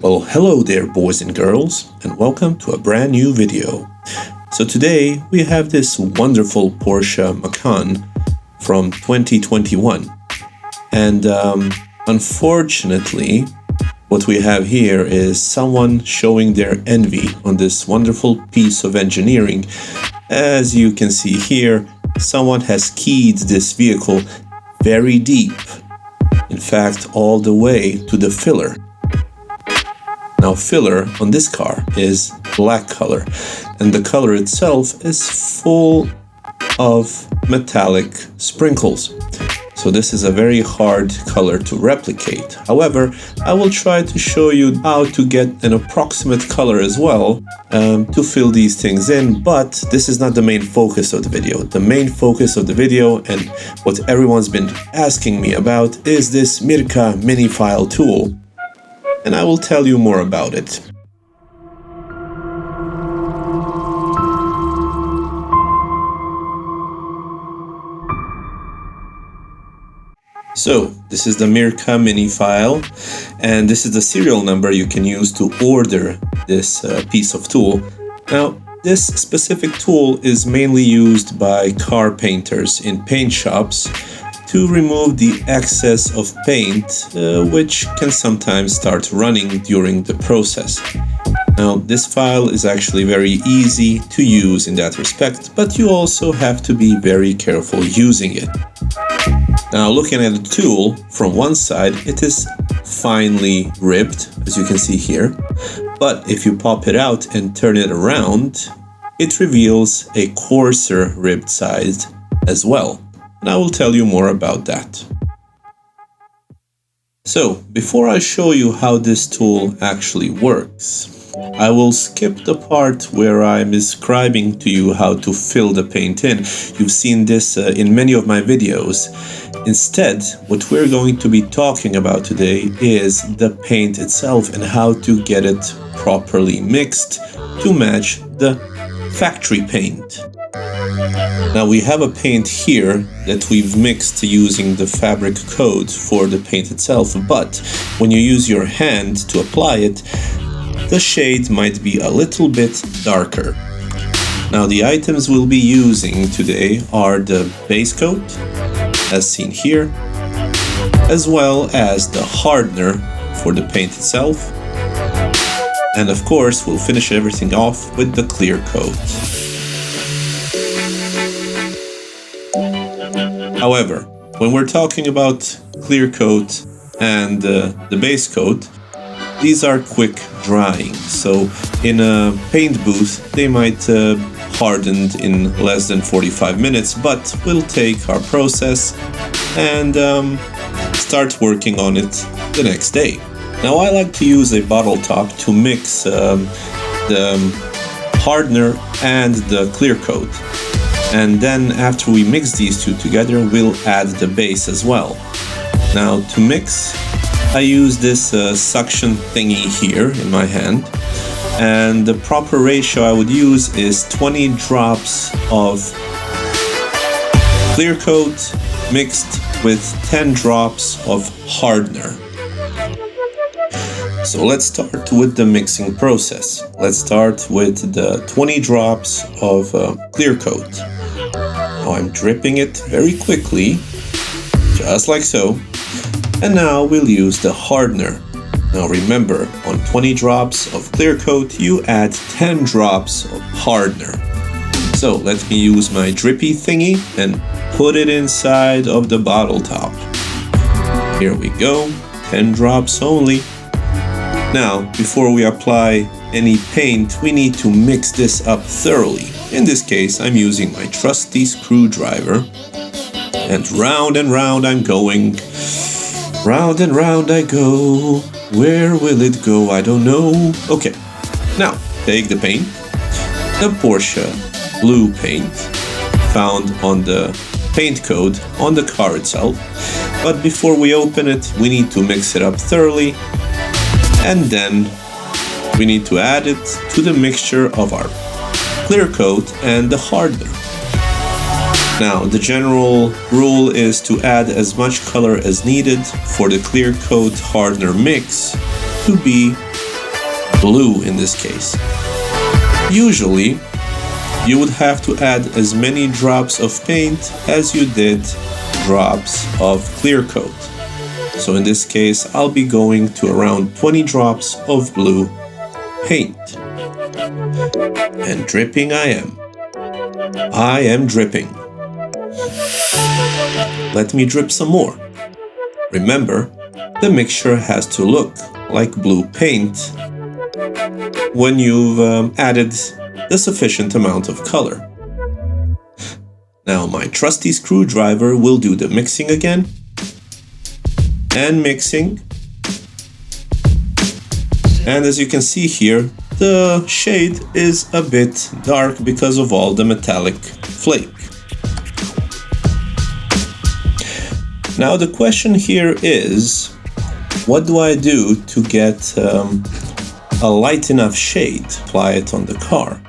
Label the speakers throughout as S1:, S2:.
S1: Well, hello there boys and girls, and welcome to a brand new video. So today we have this wonderful Porsche Macan from 2021. And unfortunately, what we have here is someone showing their envy on this wonderful piece of engineering. As you can see here, someone has keyed this vehicle very deep. In fact, all the way to the filler. Now, filler on this car is black color, and the color itself is full of metallic sprinkles. So this is a very hard color to replicate. However, I will try to show you how to get an approximate color as well to fill these things in, but this is not the main focus of the video. The main focus of the video and what everyone's been asking me about is this MIRKA MiniFile tool. And I will tell you more about it. So, this is the MIRKA MiniFile, and this is the serial number you can use to order this piece of tool. Now, this specific tool is mainly used by car painters in paint shops to remove the excess of paint, which can sometimes start running during the process. Now, this file is actually very easy to use in that respect, but you also have to be very careful using it. Now, looking at the tool, from one side, it is finely ribbed, as you can see here, but if you pop it out and turn it around, it reveals a coarser ribbed side as well. And I will tell you more about that. So, before I show you how this tool actually works, I will skip the part where I'm describing to you how to fill the paint in. You've seen this in many of my videos. Instead, what we're going to be talking about today is the paint itself and how to get it properly mixed to match the factory paint. Now we have a paint here that we've mixed using the fabric coat for the paint itself, but when you use your hand to apply it, the shade might be a little bit darker. Now the items we'll be using today are the base coat, as seen here, as well as the hardener for the paint itself, and of course we'll finish everything off with the clear coat. However, when we're talking about clear coat and the base coat, these are quick drying. So in a paint booth, they might harden in less than 45 minutes, but we'll take our process and start working on it the next day. Now I like to use a bottle top to mix the hardener and the clear coat. And then after we mix these two together, we'll add the base as well. Now to mix, I use this suction thingy here in my hand. And the proper ratio I would use is 20 drops of clear coat mixed with 10 drops of hardener. So let's start with the mixing process. Let's start with the 20 drops of clear coat. Now I'm dripping it very quickly, just like so. And now we'll use the hardener. Now remember, on 20 drops of clear coat, you add 10 drops of hardener. So let me use my drippy thingy and put it inside of the bottle top. Here we go, 10 drops only. Now, before we apply any paint, we need to mix this up thoroughly. In this case, I'm using my trusty screwdriver. And round I'm going. Round and round I go. Where will it go? I don't know. Okay, now take the paint. The Porsche blue paint found on the paint code on the car itself. But before we open it, we need to mix it up thoroughly. And then we need to add it to the mixture of our clear coat and the hardener. Now, the general rule is to add as much color as needed for the clear coat hardener mix to be blue in this case. Usually, you would have to add as many drops of paint as you did drops of clear coat. So in this case, I'll be going to around 20 drops of blue paint. And dripping I am. I am dripping. Let me drip some more. Remember, the mixture has to look like blue paint when you've added the sufficient amount of color. Now my trusty screwdriver will do the mixing again. And mixing. And as you can see here, the shade is a bit dark because of all the metallic flake. Now the question here is, what do I do to get a light enough shade? Apply it on the car.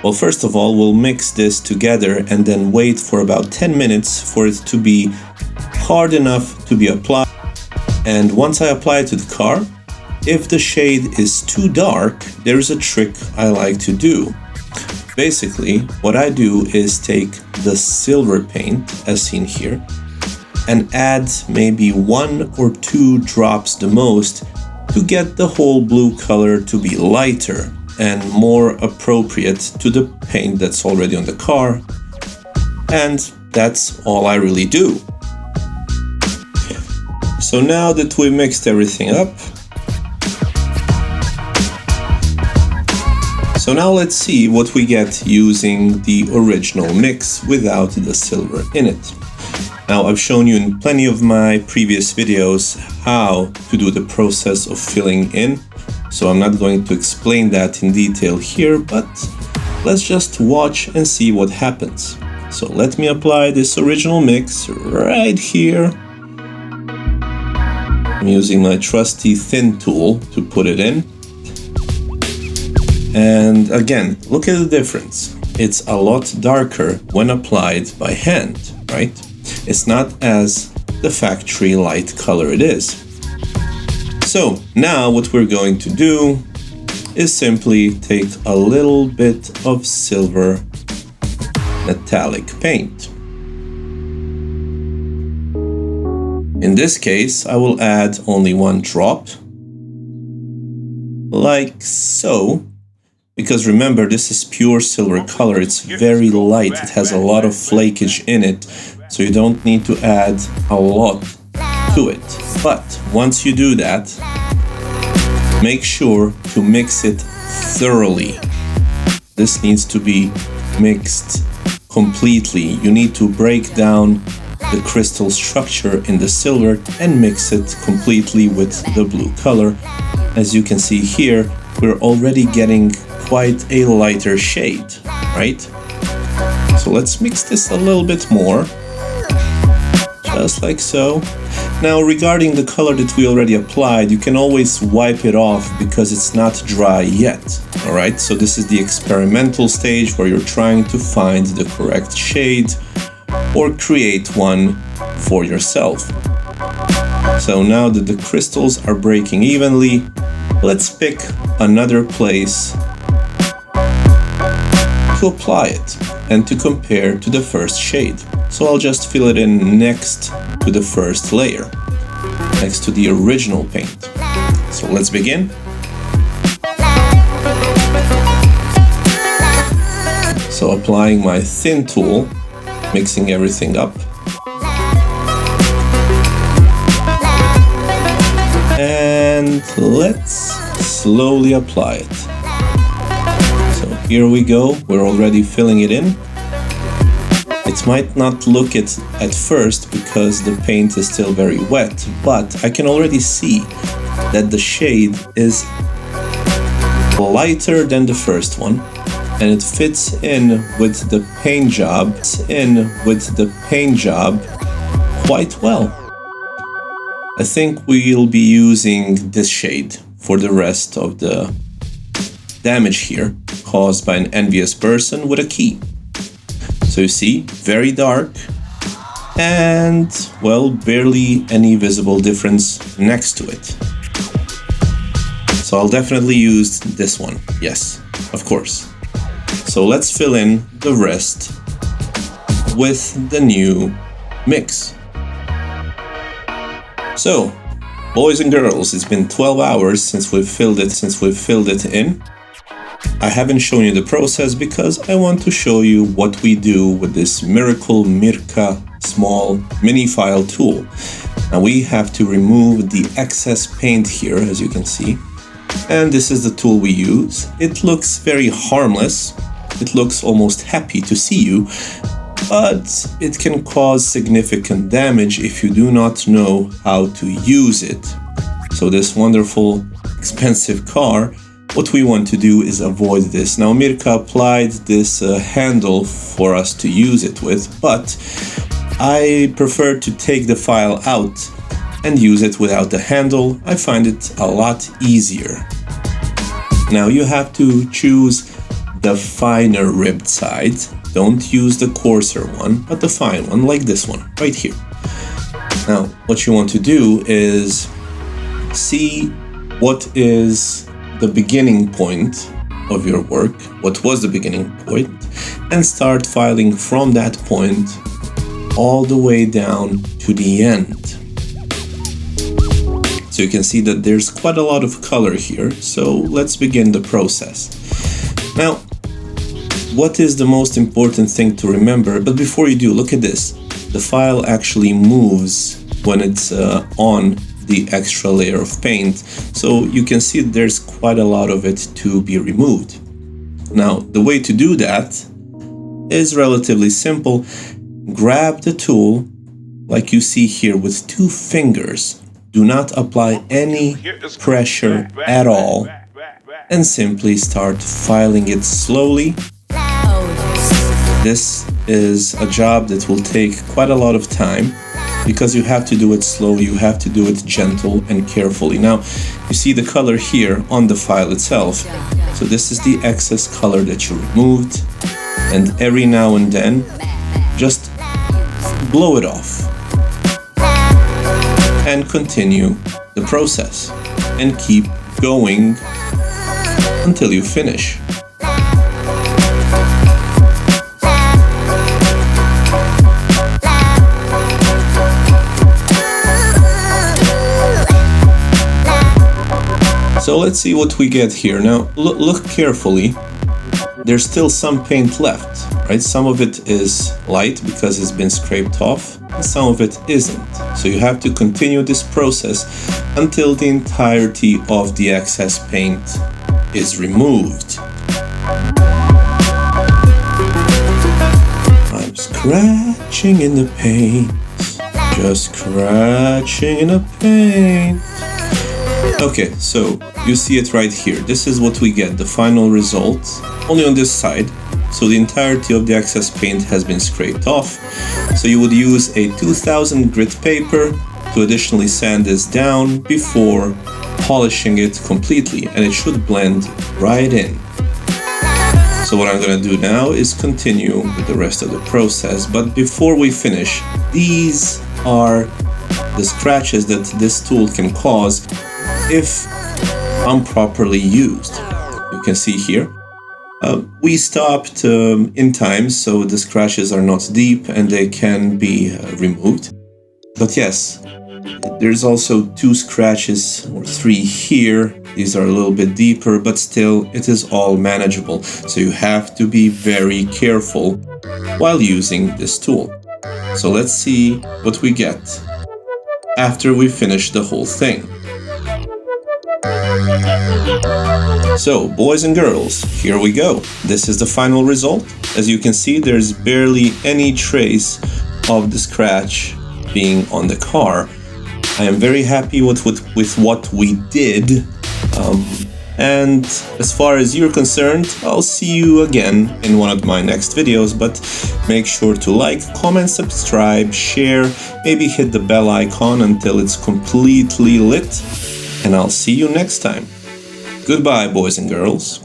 S1: Well, first of all, we'll mix this together and then wait for about 10 minutes for it to be hard enough to be applied. And once I apply it to the car, if the shade is too dark, there's a trick I like to do. Basically, what I do is take the silver paint, as seen here, and add maybe 1 or 2 drops the most to get the whole blue color to be lighter and more appropriate to the paint that's already on the car. And that's all I really do. So now that we mixed everything up, so now let's see what we get using the original mix without the silver in it. Now I've shown you in plenty of my previous videos how to do the process of filling in, so I'm not going to explain that in detail here, but let's just watch and see what happens. So let me apply this original mix right here. I'm using my trusty thin tool to put it in. And again, look at the difference. It's a lot darker when applied by hand, right? It's not as the factory light color it is. So now what we're going to do is simply take a little bit of silver metallic paint. In this case, I will add only 1 drop, like so, because remember, this is pure silver color. It's very light. It has a lot of flakage in it, so you don't need to add a lot to it. But once you do that, make sure to mix it thoroughly. This needs to be mixed completely. You need to break down the crystal structure in the silver and mix it completely with the blue color. As you can see here, we're already getting quite a lighter shade, right? So let's mix this a little bit more, just like so. Now regarding the color that we already applied, you can always wipe it off because it's not dry yet, alright? So this is the experimental stage where you're trying to find the correct shade or create one for yourself. So now that the crystals are breaking evenly, let's pick another place to apply it and to compare to the first shade. So I'll just fill it in next to the first layer, next to the original paint. So let's begin. So applying my thin tool, mixing everything up. And let's slowly apply it. So here we go, we're already filling it in. It might not look it at first because the paint is still very wet, but I can already see that the shade is lighter than the first one, and it fits in with the paint job, quite well. I think we'll be using this shade for the rest of the damage here caused by an envious person with a key. So you see, very dark and, well, barely any visible difference next to it. So I'll definitely use this one. Yes, of course. So let's fill in the rest with the new mix. So, boys and girls, it's been 12 hours since we've filled it in. I haven't shown you the process because I want to show you what we do with this miracle MIRKA small MiniFile tool. Now we have to remove the excess paint here, as you can see. And this is the tool we use. It looks very harmless. It looks almost happy to see you, but it can cause significant damage if you do not know how to use it. So this wonderful, expensive car, what we want to do is avoid this. Now MIRKA applied this handle for us to use it with, but I prefer to take the file out and use it without the handle. I find it a lot easier. Now you have to choose the finer ribbed side. Don't use the coarser one, but the fine one, like this one, right here. Now, what you want to do is see what is the beginning point of your work, what was the beginning point, and start filing from that point all the way down to the end. So you can see that there's quite a lot of color here, so let's begin the process. Now, what is the most important thing to remember? But before you do, look at this. The file actually moves when it's on the extra layer of paint. So you can see there's quite a lot of it to be removed. Now, the way to do that is relatively simple. Grab the tool like you see here with 2 fingers. Do not apply any pressure at all and simply start filing it slowly. This is a job that will take quite a lot of time because you have to do it slowly, you have to do it gentle and carefully. Now, you see the color here on the file itself. So this is the excess color that you removed, and every now and then, just blow it off and continue the process and keep going until you finish. So let's see what we get here. Now look carefully. There's still some paint left, right? Some of it is light because it's been scraped off, and some of it isn't. So you have to continue this process until the entirety of the excess paint is removed. I'm scratching in the paint, just scratching in the paint. Okay, so you see it right here. This is what we get, the final result, only on this side. So the entirety of the excess paint has been scraped off. So you would use a 2000 grit paper to additionally sand this down before polishing it completely, and it should blend right in. So what I'm going to do now is continue with the rest of the process, but before we finish, these are the scratches that this tool can cause if improperly used. You can see here, we stopped in time, so the scratches are not deep and they can be removed. But yes, there's also 2 scratches or 3 here. These are a little bit deeper, but still it is all manageable. So you have to be very careful while using this tool. So let's see what we get after we finish the whole thing. So, boys and girls, here we go. This is the final result. As you can see, there's barely any trace of the scratch being on the car. I am very happy with what we did. And as far as you're concerned, I'll see you again in one of my next videos, but make sure to like, comment, subscribe, share, maybe hit the bell icon until it's completely lit, and I'll see you next time. Goodbye, boys and girls.